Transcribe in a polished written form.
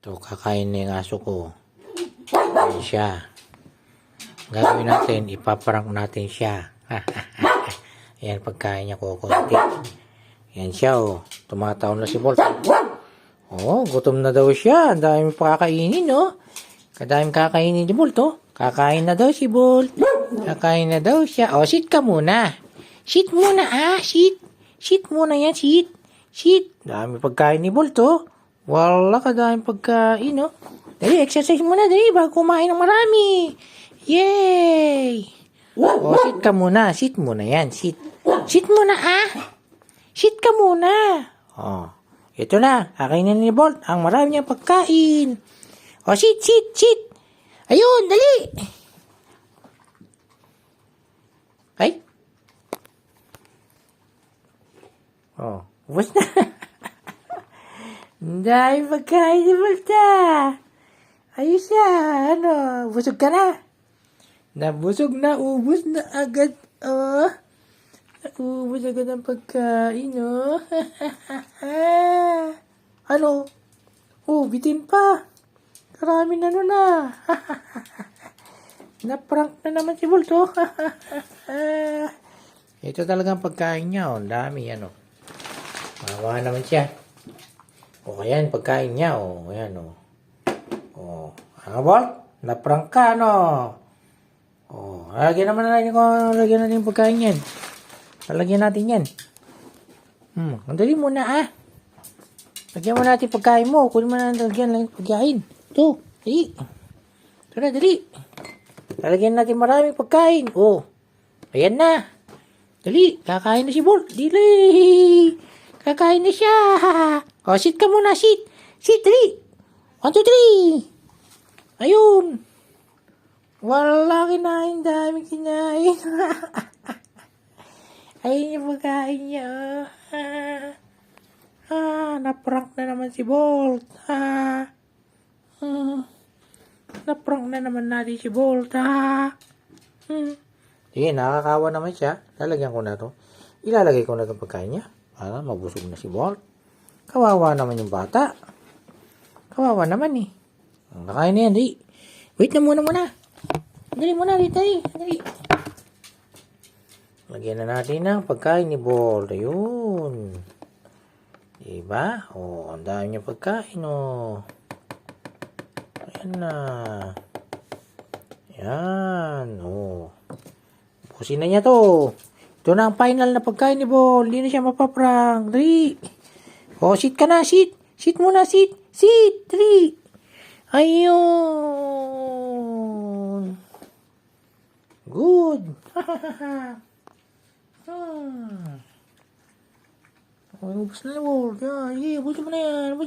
Ito, kakain na yung aso ko. Ayan siya. Gagawin natin, ipaprank natin siya. Ayan, pagkain niya kukunti. Ayan siya, oh. Tumataon na si Bolt. Oh, gutom na daw siya. Ang dami pakakainin, oh. Kadaming kakainin si Bolt, oh. Kakain na daw si Bolt. Kakain na daw siya. Oh, sit ka muna. Sit muna, sit. Sit muna yan, sit. Sit. Dami pagkain ni Bolt, oh. Wala, kadaming pagkain, oh. Dali, exercise muna, dali, bago kumain ng marami. Yay! Oh, sit ka muna. Sit muna yan, sit. Sit muna, Sit ka muna. Oh, ito na. Kakainin ni Bolt ang marami niyang pagkain. Oh, sit, sit, sit. Ayun, dali. Ay. Oh, ubos na. Dahil pagkain ni Bolt, ayos siya. Ano, busog ka na? Nabusog na, ubos na agad. Oh. Ubos agad ang pagkain, oh. Ano? Oh, bitin pa. Karami na nun, Na-prank na naman si Bolt, oh. Ito talagang pagkain niya, oh. Ang dami, yan, oh. Mawa naman siya. O, ayan, pagkain niya, oh. Ayan, oh. Oh, Bolt? Na-prank ka, no? Oh, lagyan natin yung pagkain yan. Lalagyan natin yan. Ang dali muna, Lagyan mo natin pagkain mo. Kunin mo na lagyan lang yung pagkain. Ito, dali. Ito na, dali. Lalagyan natin maraming pagkain. Oh, ayan na. Dali, kakain na si Bolt. Dali. Kakain na siya. Oh, sit ka muna, sit. Sit, dali. 1, 2, 3. Ayun. Wala kinain, dami kinain. Ayun yung pagkain niya. Na-prank na naman si Bolt. Na-prank na naman natin si Bolt. Sige, nakakawa naman siya. Lalagyan ko na to. Ilalagay ko na itong pagkain niya para mabusog na si Bolt. Kawawa naman yung bata. Kawawa naman, eh. Nakain na yan, di. Wait na muna. Dali muna, dali. Lagyan na natin ng pagkain ni Bolt. Ayun. Diba? Oh, ang dami niya pagkain, oh. Ayan na. Ayan, oh. Busin na niya to. Ito na ang final na pagkain ni Bolt. Hindi na siya mapaprank. Dali. Oh, sit ka na, sit. Sit muna, sit. Sit, dali. Ayun. Good. Oh, ubus na, Bolt. Ubus mo na yan.